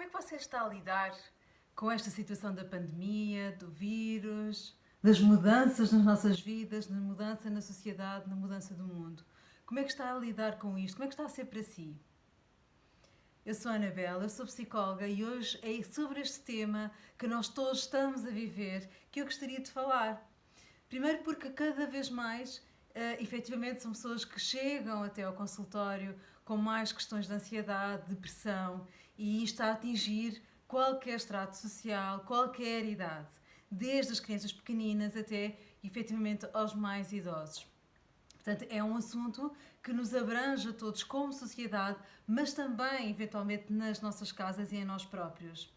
Como é que você está a lidar com esta situação da pandemia, do vírus, das mudanças nas nossas vidas, na mudança na sociedade, na mudança do mundo? Como é que está a lidar com isto? Como é que está a ser para si? Eu sou a Anabela, eu sou psicóloga e hoje é sobre este tema que nós todos estamos a viver que eu gostaria de falar. Primeiro porque cada vez mais, efetivamente, são pessoas que chegam até ao consultório com mais questões de ansiedade, depressão, e isto está a atingir qualquer estrato social, qualquer idade, desde as crianças pequeninas até, efetivamente, aos mais idosos. Portanto, é um assunto que nos abrange a todos como sociedade, mas também, eventualmente, nas nossas casas e em nós próprios.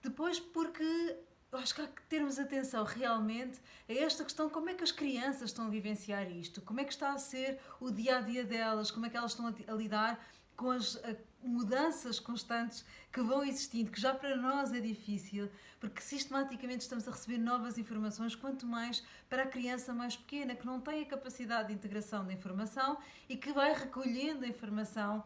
Depois, porque eu acho que há que termos atenção realmente a esta questão, como é que as crianças estão a vivenciar isto, como é que está a ser o dia a dia delas, como é que elas estão a lidar com as mudanças constantes que vão existindo, que já para nós é difícil, porque sistematicamente estamos a receber novas informações, quanto mais para a criança mais pequena, que não tem a capacidade de integração da informação e que vai recolhendo a informação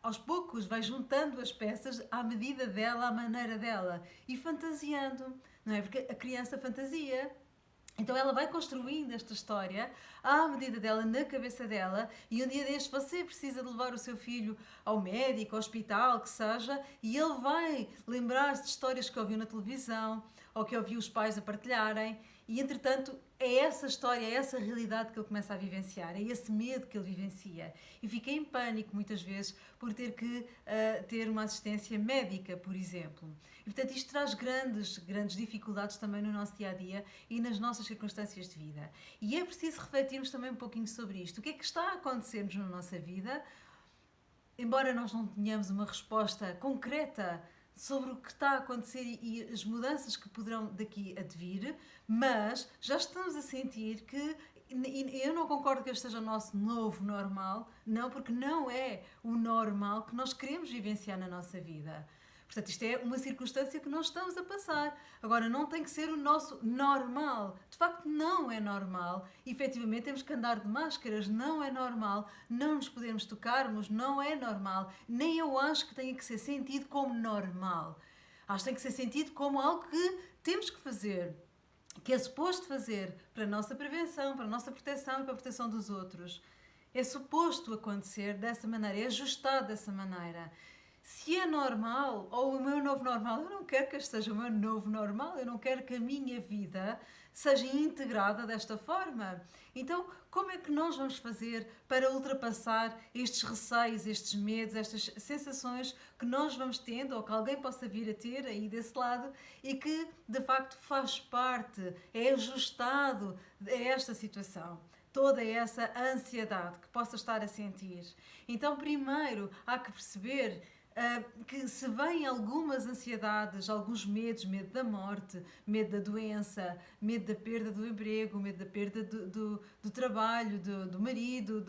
aos poucos, vai juntando as peças à medida dela, à maneira dela e fantasiando, não é? Porque a criança fantasia. Então ela vai construindo esta história à medida dela, na cabeça dela, e um dia deste você precisa de levar o seu filho ao médico, ao hospital, que seja, e ele vai lembrar-se de histórias que ouviu na televisão ou que ouviu os pais a partilharem, e entretanto é essa história, é essa realidade que ele começa a vivenciar, é esse medo que ele vivencia. E fica em pânico muitas vezes por ter que ter uma assistência médica, por exemplo. E portanto isto traz grandes dificuldades também no nosso dia a dia e nas nossas circunstâncias de vida. E é preciso refletirmos também um pouquinho sobre isto. O que é que está a acontecer-nos na nossa vida? Embora nós não tenhamos uma resposta concreta sobre o que está a acontecer e as mudanças que poderão daqui advir, mas já estamos a sentir que eu não concordo que este seja o nosso novo normal, não, porque não é o normal que nós queremos vivenciar na nossa vida. Portanto, isto é uma circunstância que nós estamos a passar. Agora, não tem que ser o nosso normal. De facto, não é normal. Efetivamente, temos que andar de máscaras. Não é normal. Não nos podemos tocarmos. Não é normal. Nem eu acho que tenha que ser sentido como normal. Acho que tem que ser sentido como algo que temos que fazer, que é suposto fazer para a nossa prevenção, para a nossa proteção e para a proteção dos outros. É suposto acontecer dessa maneira, é ajustado dessa maneira. Se é normal, ou o meu novo normal, eu não quero que este seja o meu novo normal, eu não quero que a minha vida seja integrada desta forma. Então, como é que nós vamos fazer para ultrapassar estes receios, estes medos, estas sensações que nós vamos tendo, ou que alguém possa vir a ter aí desse lado, e que de facto faz parte, é ajustado a esta situação? Toda essa ansiedade que possa estar a sentir. Então, primeiro, há que perceber que se vêm algumas ansiedades, alguns medos, medo da morte, medo da doença, medo da perda do emprego, medo da perda do trabalho, do marido,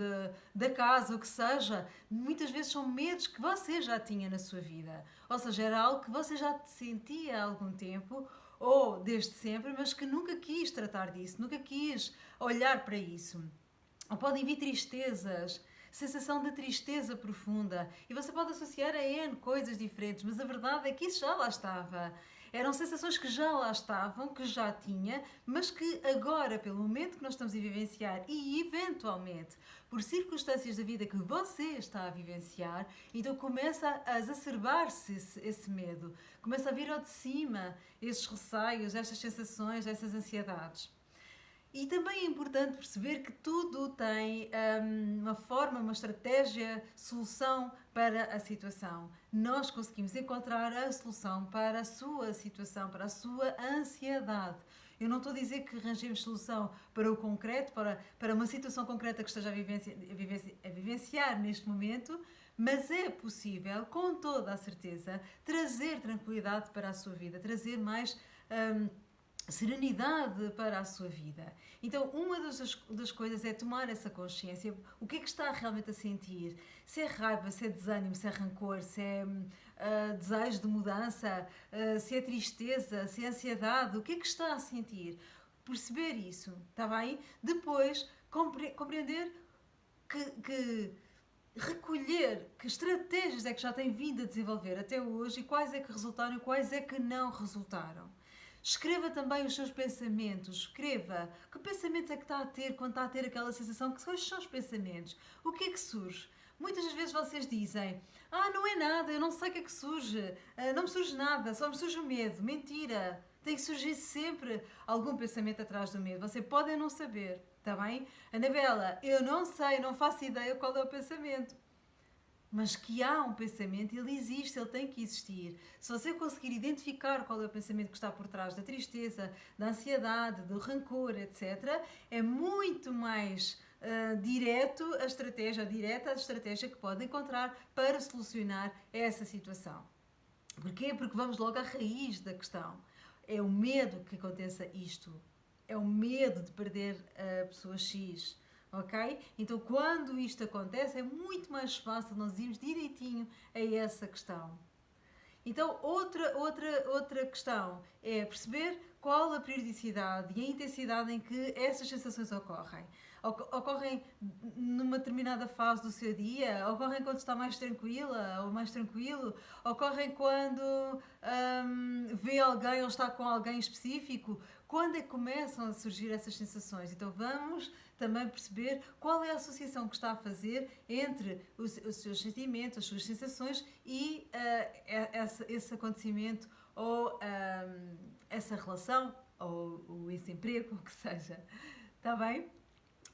da casa, o que seja, muitas vezes são medos que você já tinha na sua vida. Ou seja, era algo que você já sentia há algum tempo ou desde sempre, mas que nunca quis tratar disso, nunca quis olhar para isso. Ou podem vir tristezas, sensação de tristeza profunda. E você pode associar a N coisas diferentes, mas a verdade é que isso já lá estava. Eram sensações que já lá estavam, que já tinha, mas que agora, pelo momento que nós estamos a vivenciar e eventualmente por circunstâncias da vida que você está a vivenciar, então começa a exacerbar-se esse medo, começa a vir ao de cima esses receios, estas sensações, essas ansiedades. E também é importante perceber que tudo tem uma forma, uma estratégia, solução para a situação. Nós conseguimos encontrar a solução para a sua situação, para a sua ansiedade. Eu não estou a dizer que arranjemos solução para o concreto, para uma situação concreta que esteja a vivenciar neste momento, mas é possível, com toda a certeza, trazer tranquilidade para a sua vida, trazer mais serenidade para a sua vida. Então, uma das coisas é tomar essa consciência. O que é que está realmente a sentir? Se é raiva, se é desânimo, se é rancor, se é desejo de mudança, se é tristeza, se é ansiedade, o que é que está a sentir? Perceber isso, está bem? Depois, compreender que recolher que estratégias é que já tem vindo a desenvolver até hoje e quais é que resultaram e quais é que não resultaram. Escreva também os seus pensamentos, escreva que pensamentos é que está a ter quando está a ter aquela sensação, que quais são os pensamentos, o que é que surge. Muitas das vezes vocês dizem, não é nada, eu não sei o que é que surge, não me surge nada, só me surge o medo. Mentira, tem que surgir sempre algum pensamento atrás do medo, você pode não saber, está bem? Anabela, eu não sei, não faço ideia qual é o pensamento. Mas que há um pensamento, ele existe, ele tem que existir. Se você conseguir identificar qual é o pensamento que está por trás da tristeza, da ansiedade, do rancor, etc., é muito mais direta a estratégia que pode encontrar para solucionar essa situação. Porquê? Porque vamos logo à raiz da questão. É o medo que aconteça isto. É o medo de perder a pessoa X. Ok? Então, quando isto acontece, é muito mais fácil nós irmos direitinho a essa questão. Então, outra questão é perceber qual a periodicidade e a intensidade em que essas sensações ocorrem. Ocorrem numa determinada fase do seu dia? Ocorrem quando está mais tranquila ou mais tranquilo? Ocorrem quando vê alguém ou está com alguém específico? Quando é que começam a surgir essas sensações? Então vamos também perceber qual é a associação que está a fazer entre os seus sentimentos, as suas sensações e esse acontecimento ou essa relação ou esse emprego, o que seja. Está bem?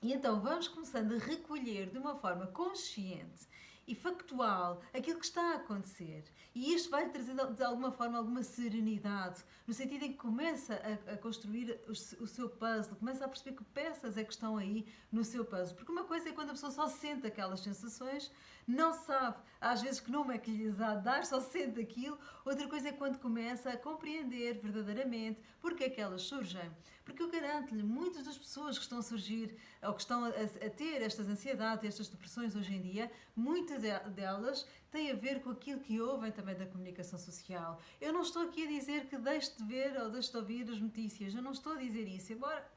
E então vamos começando a recolher de uma forma consciente e factual aquilo que está a acontecer. E isto vai trazer de alguma forma alguma serenidade, no sentido em que começa a construir o seu puzzle, começa a perceber que peças é que estão aí no seu puzzle. Porque uma coisa é quando a pessoa só sente aquelas sensações, não sabe, às vezes que nome é que lhes há de dar, só sente aquilo. Outra coisa é quando começa a compreender verdadeiramente porque é que elas surgem. Porque eu garanto-lhe, muitas das pessoas que estão a surgir ou que estão a ter estas ansiedades, estas depressões hoje em dia, muitas delas têm a ver com aquilo que ouvem também da comunicação social. Eu não estou aqui a dizer que deixe de ver ou deixe de ouvir as notícias, eu não estou a dizer isso, embora...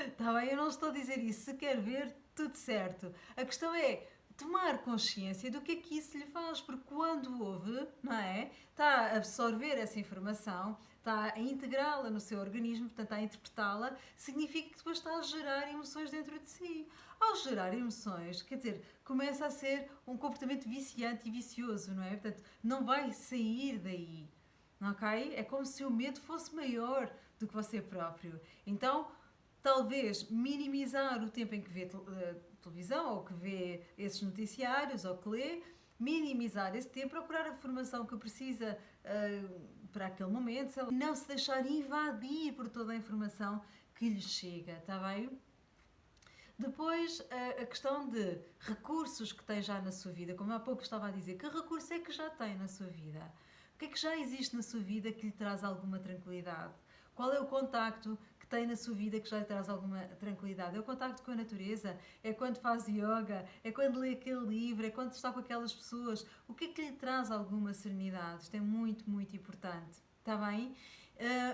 Está bem, eu não estou a dizer isso, se quer ver, tudo certo. A questão é tomar consciência do que isso lhe faz, porque quando ouve, não é? Está a absorver essa informação, está a integrá-la no seu organismo, portanto, está a interpretá-la, significa que depois está a gerar emoções dentro de si. Ao gerar emoções, quer dizer, começa a ser um comportamento viciante e vicioso, não é? Portanto, não vai sair daí, ok? É como se o medo fosse maior do que você próprio. Então, talvez minimizar o tempo em que vê televisão ou que vê esses noticiários ou que lê, minimizar esse tempo, procurar a formação que precisa para aquele momento, não se deixar invadir por toda a informação que lhe chega, está bem? Depois, a questão de recursos que tem já na sua vida, como há pouco estava a dizer, que recurso é que já tem na sua vida? O que é que já existe na sua vida que lhe traz alguma tranquilidade? Qual é o contacto que tem na sua vida que já lhe traz alguma tranquilidade? É o contacto com a natureza? É quando faz yoga? É quando lê aquele livro? É quando está com aquelas pessoas? O que é que lhe traz alguma serenidade? Isto é muito, muito importante. Está bem?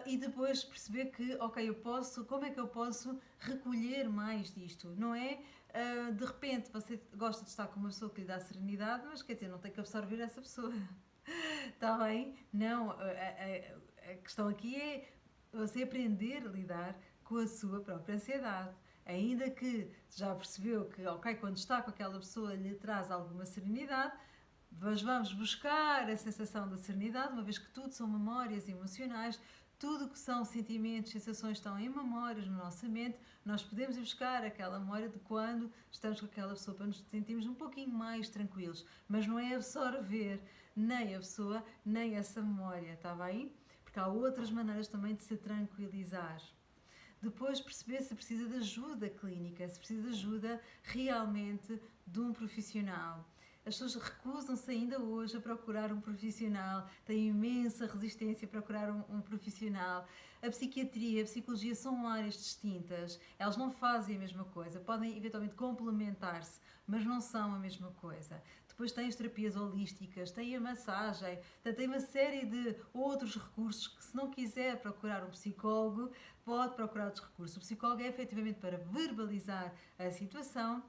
E depois perceber que, ok, como é que eu posso recolher mais disto? Não é? De repente você gosta de estar com uma pessoa que lhe dá serenidade, mas quer dizer, não tem que absorver essa pessoa. Está bem? Não, a questão aqui é você aprender a lidar com a sua própria ansiedade. Ainda que já percebeu que, ok, quando está com aquela pessoa lhe traz alguma serenidade, mas vamos buscar a sensação da serenidade, uma vez que tudo são memórias emocionais, tudo que são sentimentos, sensações estão em memórias na nossa mente, nós podemos ir buscar aquela memória de quando estamos com aquela pessoa para nos sentirmos um pouquinho mais tranquilos, mas não é absorver nem a pessoa, nem essa memória, está bem? Porque há outras maneiras também de se tranquilizar. Depois perceber se precisa de ajuda clínica, se precisa de ajuda realmente de um profissional. As pessoas recusam-se ainda hoje a procurar um profissional, têm imensa resistência a procurar um profissional. A psiquiatria, a psicologia são áreas distintas, elas não fazem a mesma coisa, podem eventualmente complementar-se, mas não são a mesma coisa. Depois tem as terapias holísticas, tem a massagem, tem uma série de outros recursos que, se não quiser procurar um psicólogo, pode procurar outros recursos. O psicólogo é efetivamente para verbalizar a situação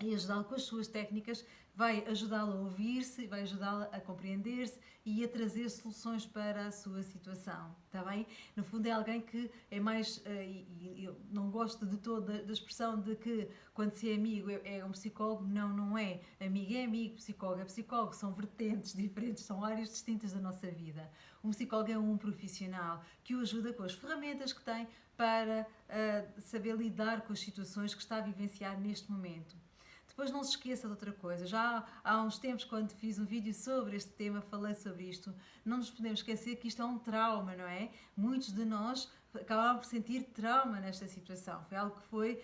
e ajudá-lo com as suas técnicas, vai ajudá-lo a ouvir-se, vai ajudá-lo a compreender-se e a trazer soluções para a sua situação, está bem? No fundo é alguém que é mais, e eu não gosto de toda da expressão de que quando se é amigo é um psicólogo, não, não é. Amigo é amigo, psicólogo é psicólogo, são vertentes diferentes, são áreas distintas da nossa vida. Um psicólogo é um profissional que o ajuda com as ferramentas que tem para saber lidar com as situações que está a vivenciar neste momento. Depois não se esqueça de outra coisa. Já há uns tempos, quando fiz um vídeo sobre este tema, falei sobre isto. Não nos podemos esquecer que isto é um trauma, não é? Muitos de nós acabaram por sentir trauma nesta situação. Foi algo que foi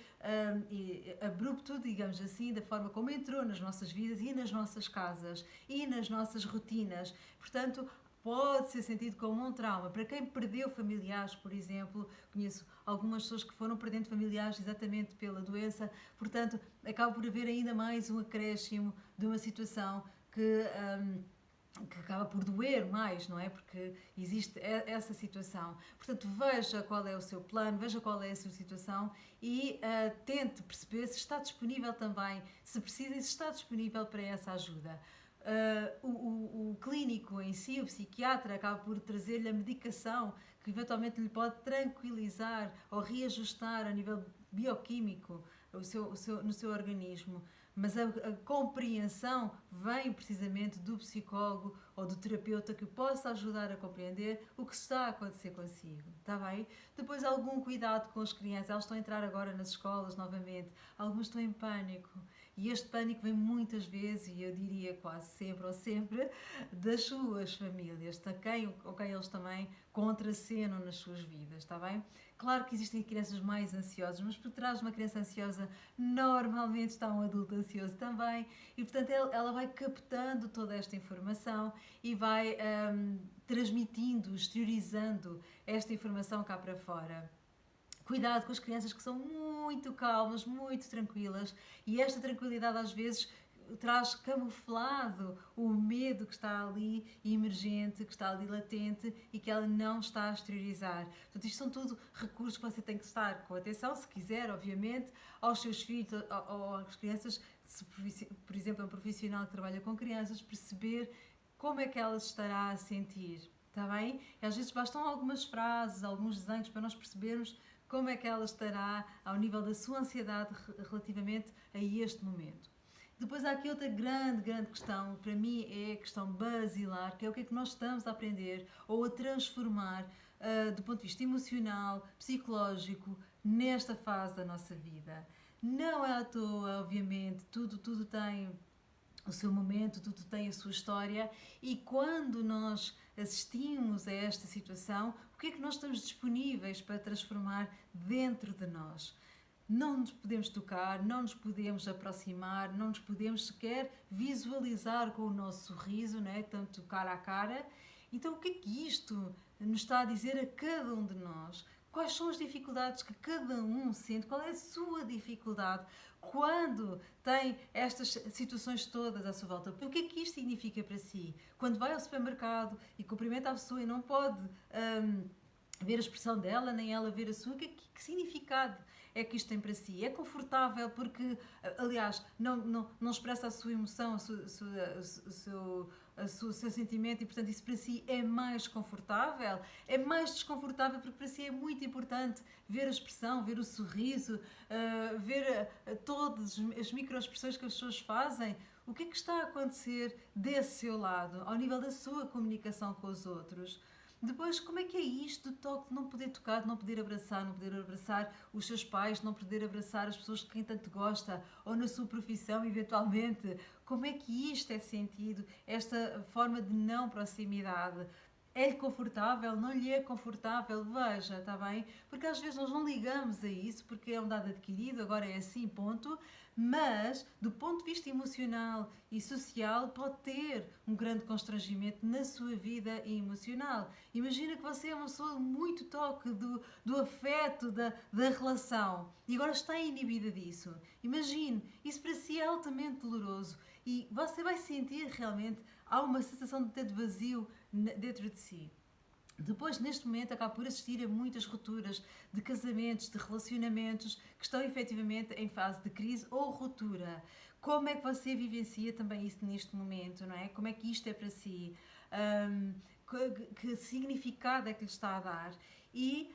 abrupto, digamos assim, da forma como entrou nas nossas vidas e nas nossas casas e nas nossas rotinas. Portanto, pode ser sentido como um trauma. Para quem perdeu familiares, por exemplo, conheço algumas pessoas que foram perdendo familiares exatamente pela doença, portanto, acaba por haver ainda mais um acréscimo de uma situação que acaba por doer mais, não é? Porque existe essa situação. Portanto, veja qual é o seu plano, veja qual é a sua situação e tente perceber se está disponível também, se precisa e se está disponível para essa ajuda. O clínico em si, o psiquiatra, acaba por trazer-lhe a medicação que eventualmente lhe pode tranquilizar ou reajustar a nível bioquímico no seu organismo. Mas a compreensão vem precisamente do psicólogo ou do terapeuta que possa ajudar a compreender o que está a acontecer consigo, está bem? Depois algum cuidado com as crianças, elas estão a entrar agora nas escolas novamente, algumas estão em pânico. E este pânico vem muitas vezes, e eu diria quase sempre ou sempre, das suas famílias, com quem eles também contracenam nas suas vidas, está bem? Claro que existem crianças mais ansiosas, mas por trás de uma criança ansiosa normalmente está um adulto ansioso também e, portanto, ela vai captando toda esta informação e vai transmitindo, exteriorizando esta informação cá para fora. Cuidado com as crianças que são muito calmas, muito tranquilas e esta tranquilidade às vezes traz camuflado o medo que está ali emergente, que está ali latente e que ela não está a exteriorizar. Portanto, isto são tudo recursos que você tem que estar com atenção, se quiser, obviamente, aos seus filhos ou às crianças, se por exemplo é um profissional que trabalha com crianças, perceber como é que ela se estará a sentir. Está bem? E às vezes bastam algumas frases, alguns desenhos para nós percebermos como é que ela estará ao nível da sua ansiedade relativamente a este momento. Depois há aqui outra grande questão, para mim é a questão basilar, que é o que é que nós estamos a aprender ou a transformar do ponto de vista emocional, psicológico, nesta fase da nossa vida. Não é à toa, obviamente, tudo tem o seu momento, tudo tem a sua história e quando nós assistimos a esta situação, o que é que nós estamos disponíveis para transformar dentro de nós? Não nos podemos tocar, não nos podemos aproximar, não nos podemos sequer visualizar com o nosso sorriso, né? Tanto cara a cara. Então, o que é que isto nos está a dizer a cada um de nós? Quais são as dificuldades que cada um sente? Qual é a sua dificuldade quando tem estas situações todas à sua volta? O que é que isto significa para si? Quando vai ao supermercado e cumprimenta a pessoa e não pode ver a expressão dela, nem ela ver a sua, que significado é que isto tem para si? É confortável porque, aliás, não expressa a sua emoção, o seu sentimento e, portanto, isso para si é mais confortável? É mais desconfortável porque para si é muito importante ver a expressão, ver o sorriso, ver todas as microexpressões que as pessoas fazem? O que é que está a acontecer desse seu lado, ao nível da sua comunicação com os outros? Depois, como é que é isto de toque, de não poder tocar, de não poder abraçar os seus pais, de não poder abraçar as pessoas de quem tanto gosta, ou na sua profissão, eventualmente? Como é que isto é sentido, esta forma de não proximidade? É-lhe confortável? Não lhe é confortável? Veja, está bem? Porque às vezes nós não ligamos a isso, porque é um dado adquirido, agora é assim, ponto. Mas, do ponto de vista emocional e social, pode ter um grande constrangimento na sua vida emocional. Imagina que você é uma pessoa muito toque do afeto, da relação, e agora está inibida disso. Imagine, isso para si é altamente doloroso e você vai sentir realmente há uma sensação de ter vazio dentro de si. Depois, neste momento, acaba por assistir a muitas rupturas de casamentos, de relacionamentos que estão efetivamente em fase de crise ou ruptura. Como é que você vivencia também isso neste momento, não é? Como é que isto é para si? Que significado é que lhe está a dar? E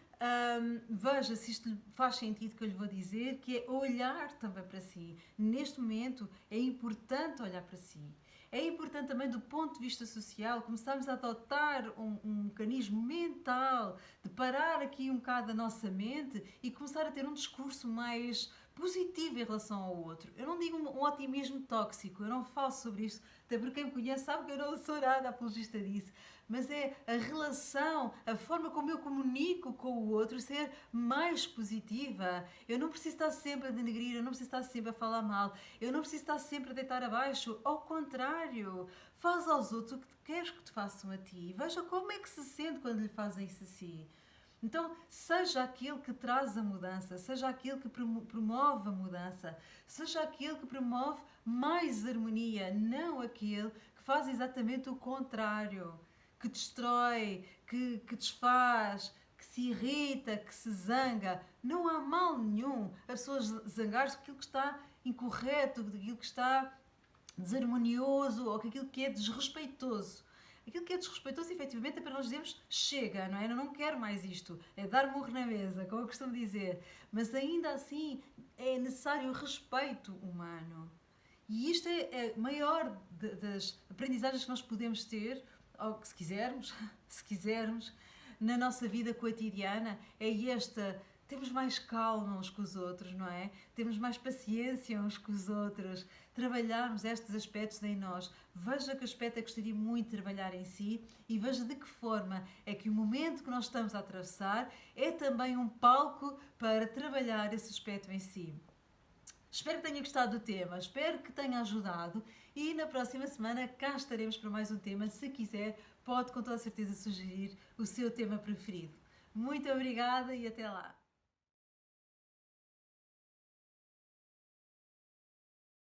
veja se isto faz sentido que eu lhe vou dizer, que é olhar também para si. Neste momento é importante olhar para si. É importante também do ponto de vista social começarmos a adotar um mecanismo mental de parar aqui um bocado a nossa mente e começar a ter um discurso mais positivo em relação ao outro. Eu não digo um otimismo tóxico, eu não falo sobre isto, até porque quem me conhece sabe que eu não sou nada apologista disso, mas é a relação, a forma como eu comunico com o outro ser mais positiva. Eu não preciso estar sempre a denegrir, eu não preciso estar sempre a falar mal, eu não preciso estar sempre a deitar abaixo. Ao contrário, faz aos outros o que queres que te façam a ti. Veja como é que se sente quando lhe fazem isso a si. Então, seja aquele que traz a mudança, seja aquele que promove a mudança, seja aquele que promove mais harmonia, não aquele que faz exatamente o contrário, que destrói, que desfaz, que se irrita, que se zanga. Não há mal nenhum a pessoas zangar-se com aquilo que está incorreto, aquilo que está desarmonioso ou aquilo que é desrespeitoso. Aquilo que é desrespeitoso, efetivamente, é para nós dizermos chega, não é? Eu não quero mais isto. É dar murro na mesa, como eu costumo dizer. Mas ainda assim é necessário o respeito humano. E isto é a maior das aprendizagens que nós podemos ter, ou que se quisermos, se quisermos, na nossa vida cotidiana, é esta. Temos mais calma uns com os outros, não é? Temos mais paciência uns com os outros. Trabalharmos estes aspectos em nós. Veja que aspecto é que gostaria muito de trabalhar em si e veja de que forma é que o momento que nós estamos a atravessar é também um palco para trabalhar esse aspecto em si. Espero que tenha gostado do tema, espero que tenha ajudado e na próxima semana cá estaremos para mais um tema. Se quiser, pode com toda certeza sugerir o seu tema preferido. Muito obrigada e até lá!